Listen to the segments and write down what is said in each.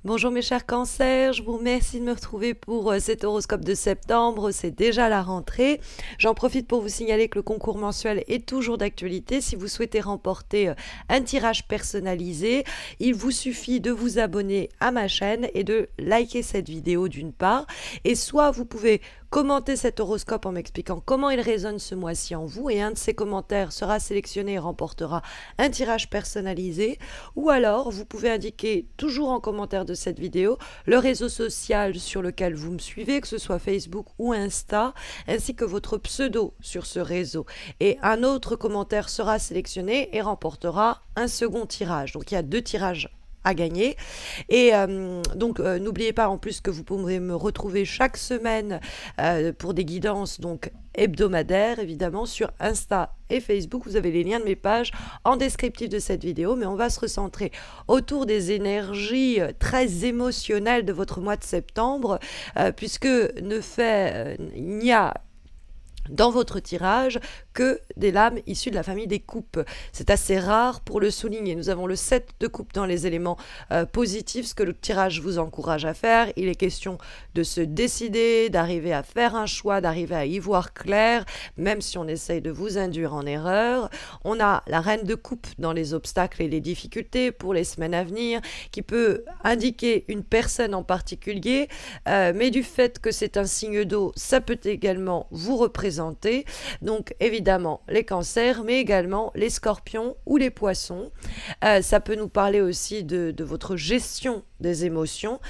Bonjour mes chers cancers, je vous remercie de me retrouver pour cet horoscope de septembre, c'est déjà la rentrée. J'en profite pour vous signaler que le concours mensuel est toujours d'actualité. Si vous souhaitez remporter un tirage personnalisé, il vous suffit de vous abonner à ma chaîne et de liker cette vidéo d'une part. Et soit vous pouvez commenter cet horoscope en m'expliquant comment il résonne ce mois-ci en vous et un de ces commentaires sera sélectionné et remportera un tirage personnalisé. Ou alors vous pouvez indiquer toujours en commentaire de cette vidéo le réseau social sur lequel vous me suivez, que ce soit Facebook ou Insta, ainsi que votre pseudo sur ce réseau. Et un autre commentaire sera sélectionné et remportera un second tirage. Donc il y a 2 tirages à gagner. Et n'oubliez pas en plus que vous pouvez me retrouver chaque semaine pour des guidances donc hebdomadaires évidemment sur Insta et Facebook. Vous avez les liens de mes pages en descriptif de cette vidéo, mais on va se recentrer autour des énergies très émotionnelles de votre mois de septembre puisque il n'y a dans votre tirage que des lames issues de la famille des coupes. C'est assez rare pour le souligner. Nous avons le 7 de coupe dans les éléments positifs, ce que le tirage vous encourage à faire. Il est question de se décider, d'arriver à faire un choix, d'arriver à y voir clair, même si on essaye de vous induire en erreur. On a la reine de coupe dans les obstacles et les difficultés pour les semaines à venir, qui peut indiquer une personne en particulier, mais du fait que c'est un signe d'eau, ça peut également vous représenter. Donc évidemment les cancers, mais également les scorpions ou les poissons. Ça peut nous parler aussi de votre gestion des émotions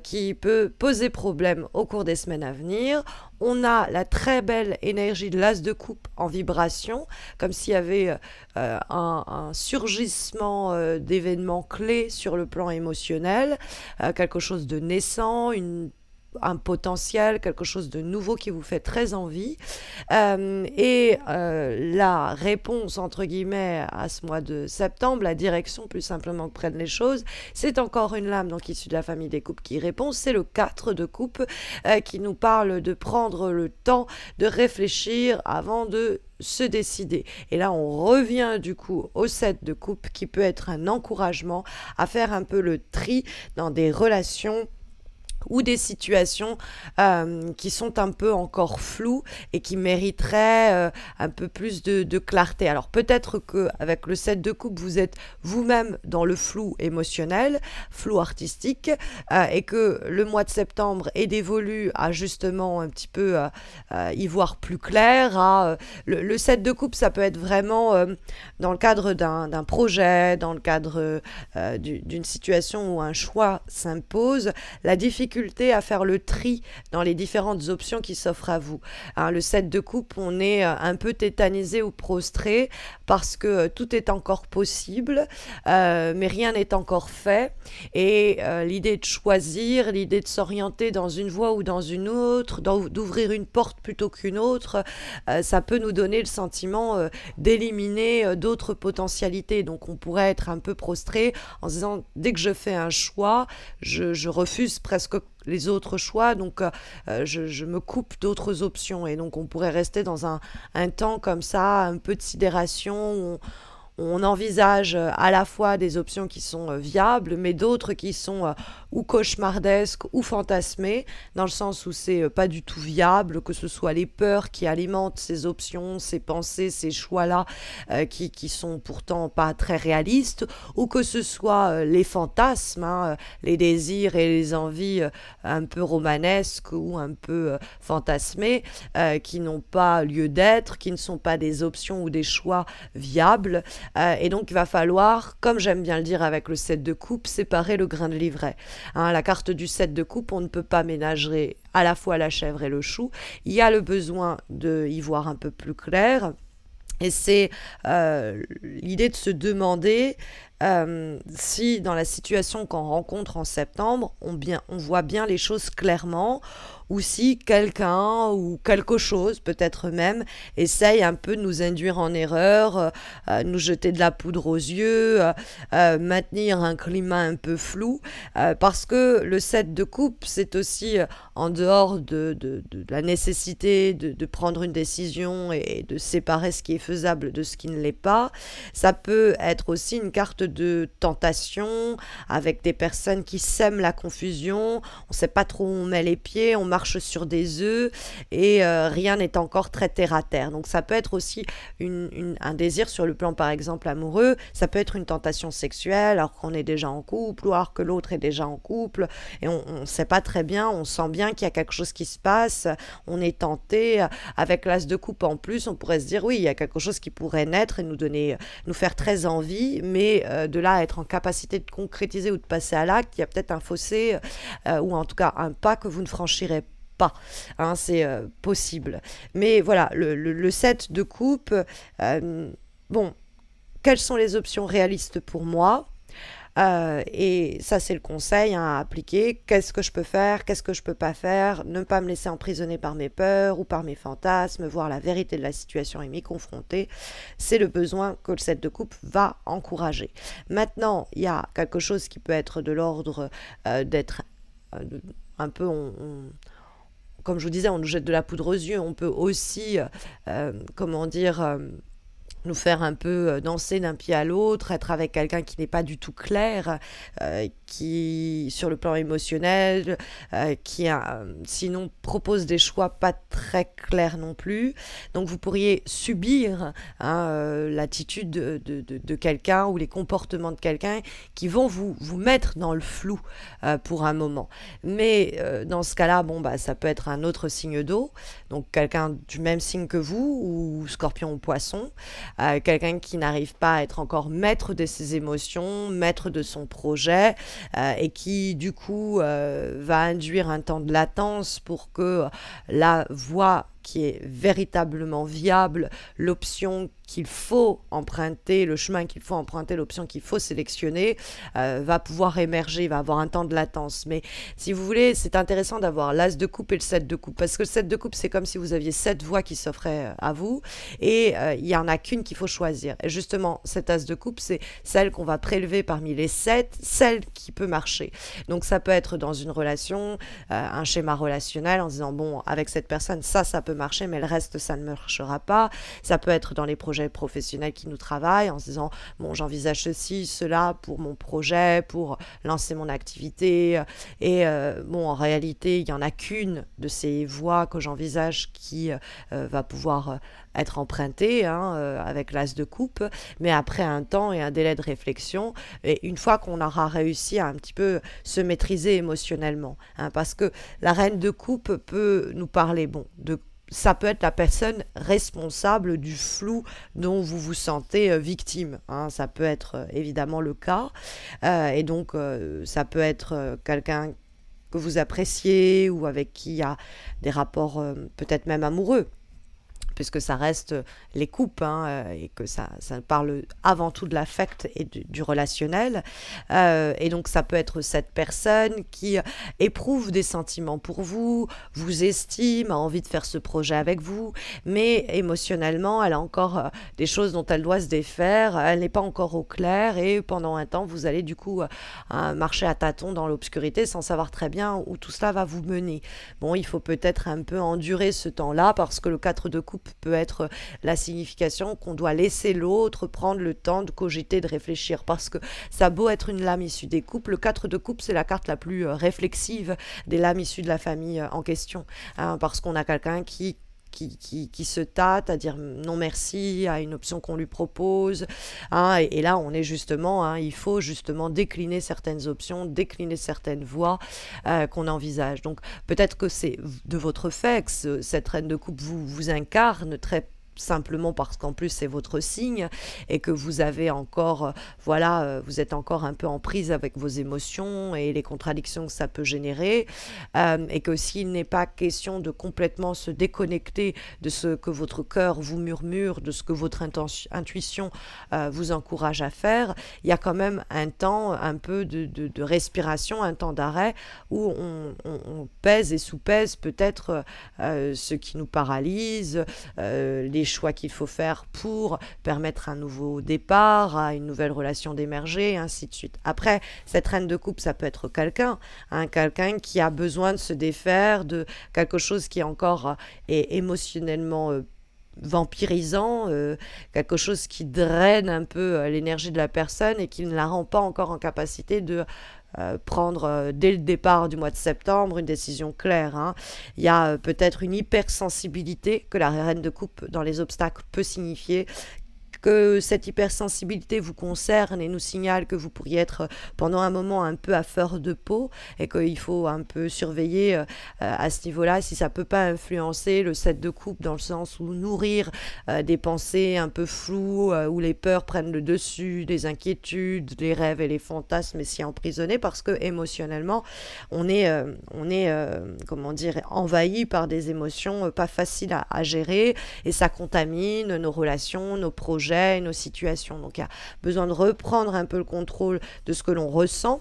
qui peut poser problème au cours des semaines à venir. On a la très belle énergie de l'as de coupe en vibration, comme s'il y avait un surgissement d'événements clés sur le plan émotionnel, quelque chose de naissant, un potentiel, quelque chose de nouveau qui vous fait très envie. La réponse, entre guillemets, à ce mois de septembre, la direction plus simplement que prennent les choses, c'est encore une lame donc issue de la famille des coupes qui répond, c'est le 4 de coupe qui nous parle de prendre le temps de réfléchir avant de se décider. Et là, on revient du coup au 7 de coupe qui peut être un encouragement à faire un peu le tri dans des relations ou des situations qui sont un peu encore floues et qui mériteraient un peu plus de clarté. Alors peut-être qu'avec le 7 de coupe, vous êtes vous-même dans le flou émotionnel, flou artistique, et que le mois de septembre est dévolu à justement un petit peu y voir plus clair. Le 7 de coupe, ça peut être vraiment dans le cadre d'un projet, dans le cadre d'une situation où un choix s'impose, la difficulté à faire le tri dans les différentes options qui s'offrent à vous. Le 7 de coupe, on est un peu tétanisé ou prostré parce que tout est encore possible, mais rien n'est encore fait. Et l'idée de choisir, l'idée de s'orienter dans une voie ou dans une autre, d'ouvrir une porte plutôt qu'une autre, ça peut nous donner le sentiment d'éliminer d'autres potentialités. Donc on pourrait être un peu prostré en se disant, dès que je fais un choix, je refuse presque les autres choix, donc je me coupe d'autres options et donc on pourrait rester dans un temps comme ça, un peu de sidération où on envisage à la fois des options qui sont viables, mais d'autres qui sont ou cauchemardesques ou fantasmées, dans le sens où c'est pas du tout viable, que ce soit les peurs qui alimentent ces options, ces pensées, ces choix-là, qui sont pourtant pas très réalistes, ou que ce soit les fantasmes, les désirs et les envies un peu romanesques ou un peu fantasmées, qui n'ont pas lieu d'être, qui ne sont pas des options ou des choix viables. Et donc il va falloir, comme j'aime bien le dire avec le 7 de coupe, séparer le grain de l'ivraie. La carte du 7 de coupe, on ne peut pas ménager à la fois la chèvre et le chou. Il y a le besoin d'y voir un peu plus clair. Et c'est l'idée de se demander si dans la situation qu'on rencontre en septembre, on voit bien les choses clairement, ou si quelqu'un ou quelque chose, peut-être même, essaye un peu de nous induire en erreur, nous jeter de la poudre aux yeux, maintenir un climat un peu flou, parce que le 7 de coupe, c'est aussi en dehors de la nécessité de prendre une décision et de séparer ce qui est faisable de ce qui ne l'est pas, ça peut être aussi une carte de tentation, avec des personnes qui sèment la confusion, on ne sait pas trop où on met les pieds, on marche sur des œufs et rien n'est encore très terre à terre. Donc ça peut être aussi un désir sur le plan par exemple amoureux, ça peut être une tentation sexuelle alors qu'on est déjà en couple ou alors que l'autre est déjà en couple et on ne sait pas très bien, on sent bien qu'il y a quelque chose qui se passe, on est tenté. Avec l'as de coupe en plus, on pourrait se dire oui, il y a quelque chose qui pourrait naître et nous faire très envie, mais de là à être en capacité de concrétiser ou de passer à l'acte, il y a peut-être un fossé ou en tout cas un pas que vous ne franchirez pas, hein, c'est possible. Mais voilà, le 7 de coupe, bon, quelles sont les options réalistes pour moi? Et ça, c'est le conseil, hein, à appliquer. Qu'est-ce que je peux faire? Qu'est-ce que je peux pas faire? Ne pas me laisser emprisonner par mes peurs ou par mes fantasmes, voir la vérité de la situation et m'y confronter. C'est le besoin que le 7 de coupe va encourager. Maintenant, il y a quelque chose qui peut être de l'ordre d'être un peu... comme je vous disais, on nous jette de la poudre aux yeux. On peut aussi, comment dire... nous faire un peu danser d'un pied à l'autre, être avec quelqu'un qui n'est pas du tout clair, qui, sur le plan émotionnel, qui sinon propose des choix pas très clairs non plus. Donc vous pourriez subir, hein, l'attitude de quelqu'un ou les comportements de quelqu'un qui vont vous mettre dans le flou pour un moment. Mais dans ce cas-là, bon, bah, ça peut être un autre signe d'eau, donc quelqu'un du même signe que vous, ou scorpion ou poisson, quelqu'un qui n'arrive pas à être encore maître de ses émotions, maître de son projet, et qui du coup va induire un temps de latence pour que la voie qui est véritablement viable, l'option qu'il faut emprunter, le chemin qu'il faut emprunter, l'option qu'il faut sélectionner, va pouvoir émerger, va avoir un temps de latence. Mais si vous voulez, c'est intéressant d'avoir l'as de coupe et le 7 de coupe, parce que le 7 de coupe, c'est comme si vous aviez 7 voies qui s'offraient à vous, et il n'y en a qu'une qu'il faut choisir. Et justement, cet as de coupe, c'est celle qu'on va prélever parmi les 7, celle qui peut marcher. Donc ça peut être dans une relation, un schéma relationnel, en se disant, bon, avec cette personne, ça peut marcher, mais le reste, ça ne marchera pas. Ça peut être dans les projets professionnels qui nous travaillent, en se disant, bon, j'envisage ceci, cela pour mon projet, pour lancer mon activité. Et bon, en réalité, il n'y en a qu'une de ces voies que j'envisage qui va pouvoir être empruntée, hein, avec l'as de coupe, mais après un temps et un délai de réflexion, et une fois qu'on aura réussi à un petit peu se maîtriser émotionnellement, hein, parce que la reine de coupe peut nous parler, bon, ça peut être la personne responsable du flou dont vous vous sentez victime, hein, ça peut être évidemment le cas, et donc ça peut être quelqu'un que vous appréciez ou avec qui il y a des rapports peut-être même amoureux, puisque ça reste les coupes, hein, et que ça parle avant tout de l'affect et du relationnel. Et donc ça peut être cette personne qui éprouve des sentiments pour vous, vous estime, a envie de faire ce projet avec vous, mais émotionnellement, elle a encore des choses dont elle doit se défaire, elle n'est pas encore au clair, et pendant un temps, vous allez du coup marcher à tâtons dans l'obscurité sans savoir très bien où tout cela va vous mener. Bon, il faut peut-être un peu endurer ce temps-là, parce que le 4 de coupe peut être la signification qu'on doit laisser l'autre prendre le temps de cogiter, de réfléchir, parce que ça a beau être une lame issue des coupes, le 4 de coupe, c'est la carte la plus réflexive des lames issues de la famille en question, hein, parce qu'on a quelqu'un qui se tâte à dire non merci à une option qu'on lui propose, hein, et là on est justement, hein, il faut justement décliner certaines options, décliner certaines voies qu'on envisage. Donc peut-être que c'est de votre fait que cette reine de coupe vous incarne très simplement parce qu'en plus c'est votre signe et que vous avez encore, vous êtes encore un peu en prise avec vos émotions et les contradictions que ça peut générer, et que s'il n'est pas question de complètement se déconnecter de ce que votre cœur vous murmure, de ce que votre intuition vous encourage à faire, il y a quand même un temps un peu de respiration, un temps d'arrêt où on pèse et sous-pèse peut-être ce qui nous paralyse, les choix qu'il faut faire pour permettre un nouveau départ, à une nouvelle relation d'émerger, et ainsi de suite. Après, cette reine de coupe, ça peut être quelqu'un, hein, quelqu'un qui a besoin de se défaire de quelque chose qui encore est émotionnellement vampirisant, quelque chose qui draine un peu l'énergie de la personne et qui ne la rend pas encore en capacité de prendre dès le départ du mois de septembre une décision claire, hein. Il y a peut-être une hypersensibilité que la reine de coupe dans les obstacles peut signifier, que cette hypersensibilité vous concerne et nous signale que vous pourriez être pendant un moment un peu à fleur de peau et qu'il faut un peu surveiller à ce niveau-là si ça peut pas influencer le 7 de coupe dans le sens où nourrir des pensées un peu floues, où les peurs prennent le dessus, des inquiétudes, les rêves et les fantasmes et s'y emprisonner parce que émotionnellement on est comment dire, envahi par des émotions pas faciles à gérer et ça contamine nos relations, nos projets, nos situations. Donc il y a besoin de reprendre un peu le contrôle de ce que l'on ressent.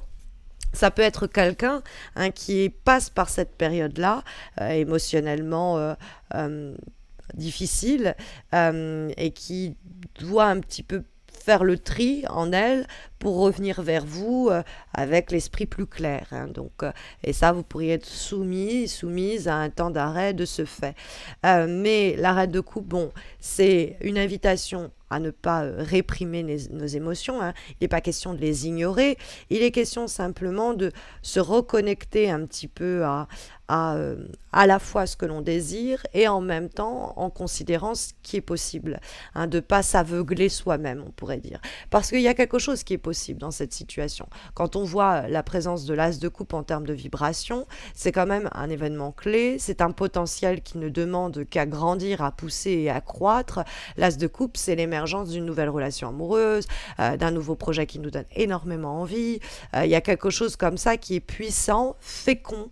Ça peut être quelqu'un, hein, qui passe par cette période-là, émotionnellement difficile, et qui doit un petit peu faire le tri en elle pour revenir vers vous avec l'esprit plus clair, hein. Donc, et ça, vous pourriez être soumise à un temps d'arrêt de ce fait. Mais l'arrêt de coupe, bon, c'est une invitation à ne pas réprimer nos émotions, hein. Il n'est pas question de les ignorer, il est question simplement de se reconnecter un petit peu à la fois ce que l'on désire et en même temps en considérant ce qui est possible, hein, de ne pas s'aveugler soi-même, on pourrait dire. Parce qu'il y a quelque chose qui est possible dans cette situation. Quand on voit la présence de l'as de coupe en termes de vibration, c'est quand même un événement clé, c'est un potentiel qui ne demande qu'à grandir, à pousser et à croître. L'as de coupe, c'est l'émergence d'une nouvelle relation amoureuse, d'un nouveau projet qui nous donne énormément envie. Il y a quelque chose comme ça qui est puissant, fécond,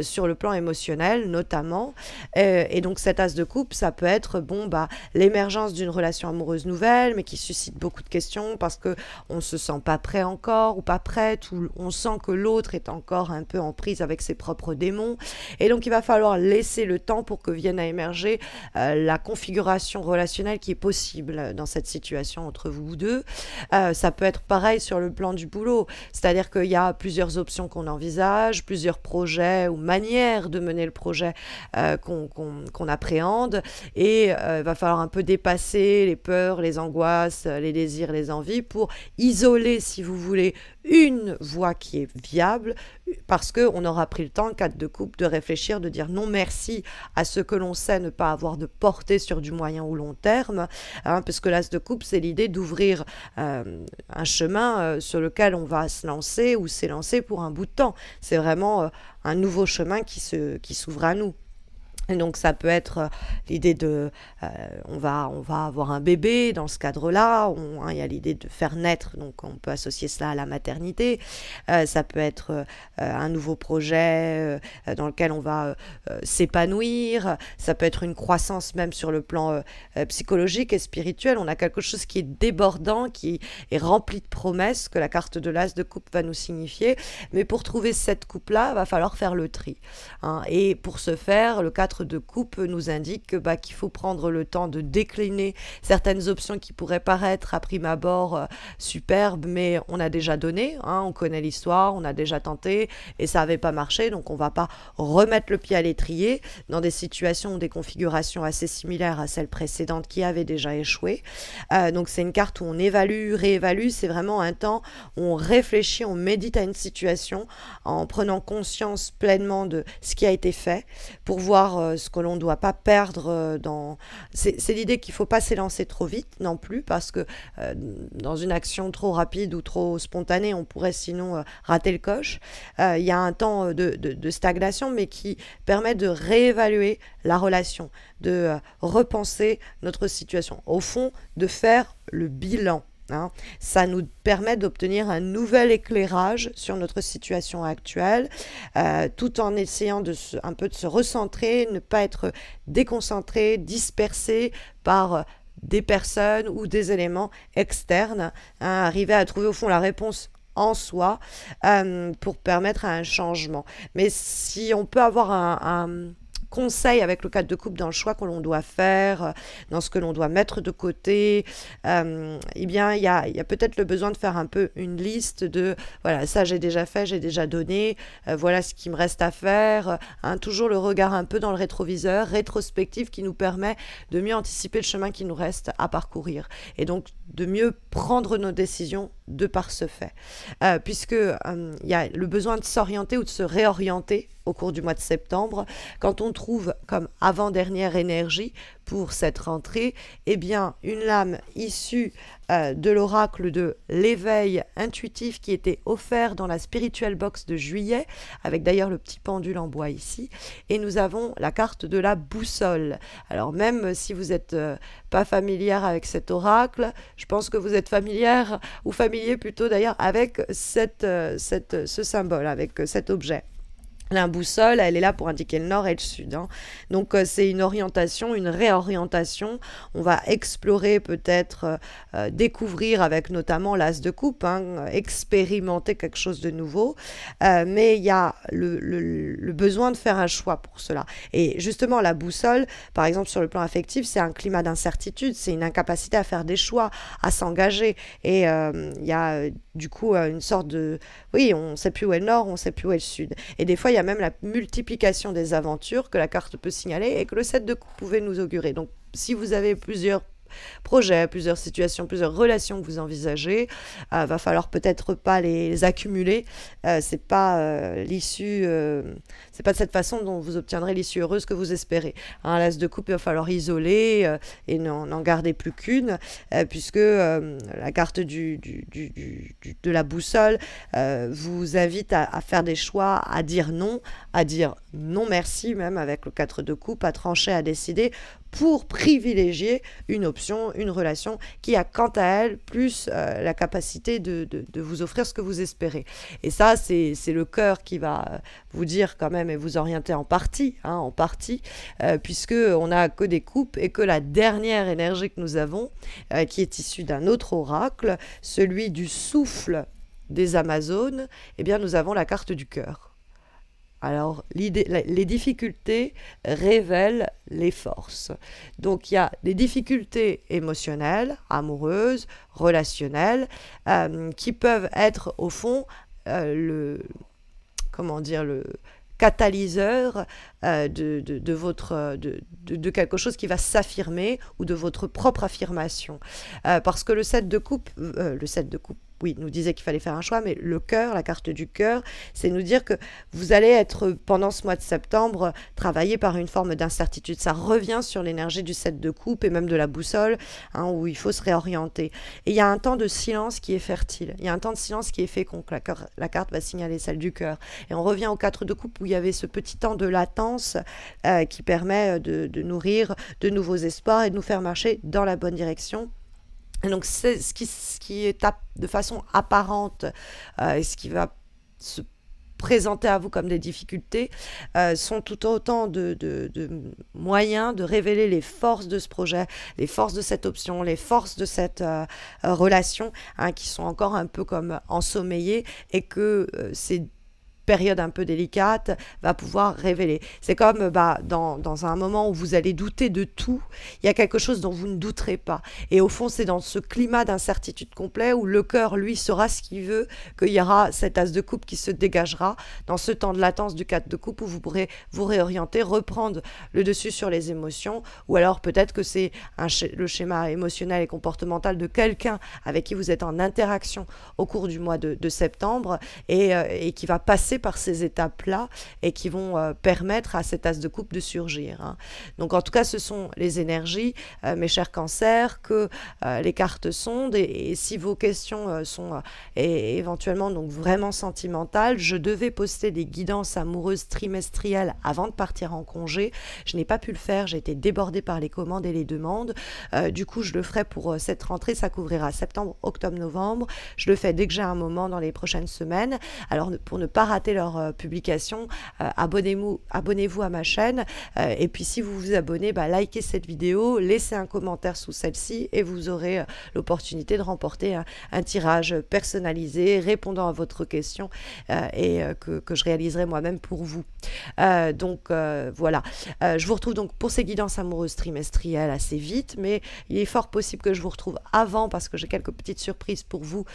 sur le plan émotionnel notamment, et donc cet as de coupe, ça peut être l'émergence d'une relation amoureuse nouvelle mais qui suscite beaucoup de questions parce que on se sent pas prêt encore ou pas prête, ou on sent que l'autre est encore un peu en prise avec ses propres démons, et donc il va falloir laisser le temps pour que vienne à émerger la configuration relationnelle qui est possible dans cette situation entre vous deux. Ça peut être pareil sur le plan du boulot, c'est-à-dire qu'il y a plusieurs options qu'on envisage, plusieurs projets ou manières de mener le projet qu'on appréhende, et il va falloir un peu dépasser les peurs, les angoisses, les désirs, les envies pour isoler, si vous voulez, une voie qui est viable, parce qu'on aura pris le temps, 4 de coupe, de réfléchir, de dire non merci à ce que l'on sait ne pas avoir de portée sur du moyen ou long terme, hein, parce que l'as de coupe, c'est l'idée d'ouvrir un chemin sur lequel on va se lancer ou s'élancer pour un bout de temps. C'est vraiment un nouveau chemin qui s'ouvre à nous. Et donc ça peut être l'idée de on va avoir un bébé dans ce cadre-là, il y a l'idée de faire naître, donc on peut associer cela à la maternité. Ça peut être un nouveau projet dans lequel on va s'épanouir, ça peut être une croissance même sur le plan psychologique et spirituel. On a quelque chose qui est débordant, qui est rempli de promesses que la carte de l'as de coupe va nous signifier, mais pour trouver cette coupe-là, il va falloir faire le tri, hein. Et pour ce faire, le 4 de coupe nous indique qu'il faut prendre le temps de décliner certaines options qui pourraient paraître à prime abord superbes, mais on a déjà donné, hein, on connaît l'histoire, on a déjà tenté et ça n'avait pas marché, donc on ne va pas remettre le pied à l'étrier dans des situations ou des configurations assez similaires à celles précédentes qui avaient déjà échoué. Donc c'est une carte où on évalue, réévalue, c'est vraiment un temps où on réfléchit, on médite à une situation en prenant conscience pleinement de ce qui a été fait pour voir ce que l'on ne doit pas perdre dans... C'est l'idée qu'il ne faut pas s'élancer trop vite non plus, parce que dans une action trop rapide ou trop spontanée, on pourrait sinon rater le coche. Il y a un temps de stagnation, mais qui permet de réévaluer la relation, de repenser notre situation. Au fond, de faire le bilan. Hein. Ça nous permet d'obtenir un nouvel éclairage sur notre situation actuelle, tout en essayant un peu de se recentrer, ne pas être déconcentré, dispersé par des personnes ou des éléments externes, hein, arriver à trouver au fond la réponse en soi pour permettre un changement. Mais si on peut avoir conseils avec le 4 de coupe dans le choix que l'on doit faire, dans ce que l'on doit mettre de côté, eh bien, il y a peut-être le besoin de faire un peu une liste de, voilà, ça j'ai déjà fait, j'ai déjà donné, voilà ce qui me reste à faire, hein, toujours le regard un peu dans le rétroviseur, rétrospectif qui nous permet de mieux anticiper le chemin qui nous reste à parcourir et donc de mieux prendre nos décisions de par ce fait. Puisque il y a le besoin de s'orienter ou de se réorienter au cours du mois de septembre, quand on trouve comme avant-dernière énergie pour cette rentrée, eh bien, une lame issue de l'oracle de l'éveil intuitif qui était offert dans la Spiritual Box de juillet, avec d'ailleurs le petit pendule en bois ici, et nous avons la carte de la boussole. Alors même si vous n'êtes pas familière avec cet oracle, je pense que vous êtes familière, ou familier plutôt d'ailleurs, avec ce symbole, avec cet objet. La boussole, elle est là pour indiquer le nord et le sud, hein. Donc c'est une orientation, une réorientation. On va explorer peut-être, découvrir avec notamment l'as de coupe, hein, expérimenter quelque chose de nouveau. Mais il y a le besoin de faire un choix pour cela. Et justement, la boussole, par exemple sur le plan affectif, c'est un climat d'incertitude, c'est une incapacité à faire des choix, à s'engager. Et il y a du coup une sorte de... Oui, on ne sait plus où est le nord, on ne sait plus où est le sud. Et des fois, il y a même la multiplication des aventures que la carte peut signaler et que le 7 de coupe pouvait nous augurer. Donc, si vous avez plusieurs projets, plusieurs situations, plusieurs relations que vous envisagez, va falloir peut-être pas les accumuler. C'est pas l'issue, c'est pas de cette façon dont vous obtiendrez l'issue heureuse que vous espérez. Un l'as de coupe, il va falloir isoler et n'en garder plus qu'une, puisque la carte de la boussole vous invite à faire des choix, à dire non merci, même avec le 4 de coupe, à trancher, à décider pour privilégier une option, une relation qui a quant à elle plus la capacité de vous offrir ce que vous espérez. Et ça, c'est le cœur qui va vous dire quand même et vous orienter en partie, puisque on n'a que des coupes et que la dernière énergie que nous avons, qui est issue d'un autre oracle, celui du souffle des Amazones, eh bien nous avons la carte du cœur. Alors, les difficultés révèlent les forces. Donc, il y a des difficultés émotionnelles, amoureuses, relationnelles, qui peuvent être, au fond, le catalyseur de quelque chose qui va s'affirmer ou de votre propre affirmation. Parce que le 7 de coupe, oui, nous disait qu'il fallait faire un choix, mais le cœur, la carte du cœur, c'est nous dire que vous allez être, pendant ce mois de septembre, travaillé par une forme d'incertitude. Ça revient sur l'énergie du 7 de coupe et même de la boussole, hein, où il faut se réorienter. Et il y a un temps de silence qui est fertile. Il y a un temps de silence qui est fécond. La carte va signaler celle du cœur. Et on revient au 4 de coupe où il y avait ce petit temps de latence qui permet de nourrir de nouveaux espoirs et de nous faire marcher dans la bonne direction. Donc c'est ce qui est de façon apparente et ce qui va se présenter à vous comme des difficultés sont tout autant de moyens de révéler les forces de ce projet, les forces de cette option, les forces de cette relation, hein, qui sont encore un peu comme ensommeillées et que c'est période un peu délicate va pouvoir révéler. C'est comme dans un moment où vous allez douter de tout, il y a quelque chose dont vous ne douterez pas. Et au fond, c'est dans ce climat d'incertitude complet où le cœur, lui, saura ce qu'il veut, qu'il y aura cet as de coupe qui se dégagera dans ce temps de latence du 4 de coupe où vous pourrez vous réorienter, reprendre le dessus sur les émotions, ou alors peut-être que c'est le schéma émotionnel et comportemental de quelqu'un avec qui vous êtes en interaction au cours du mois de septembre et qui va passer par ces étapes-là et qui vont permettre à cet as de coupe de surgir, hein. Donc en tout cas, ce sont les énergies, mes chers cancers, que les cartes sondent et si vos questions sont éventuellement donc vraiment sentimentales, je devais poster des guidances amoureuses trimestrielles avant de partir en congé. Je n'ai pas pu le faire, j'ai été débordée par les commandes et les demandes. Du coup, je le ferai pour cette rentrée, ça couvrira septembre, octobre, novembre. Je le fais dès que j'ai un moment dans les prochaines semaines. Alors pour ne pas rater rater leurs publications, abonnez-vous à ma chaîne. Et puis si vous vous abonnez, likez cette vidéo, laissez un commentaire sous celle-ci et vous aurez l'opportunité de remporter un tirage personnalisé répondant à votre question et que je réaliserai moi-même pour vous. Donc voilà, je vous retrouve donc pour ces guidances amoureuses trimestrielles assez vite, mais il est fort possible que je vous retrouve avant parce que j'ai quelques petites surprises pour vous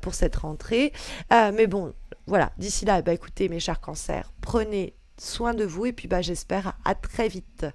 pour cette rentrée. Mais bon, voilà, d'ici là, écoutez mes chers cancers, prenez soin de vous et puis j'espère à très vite.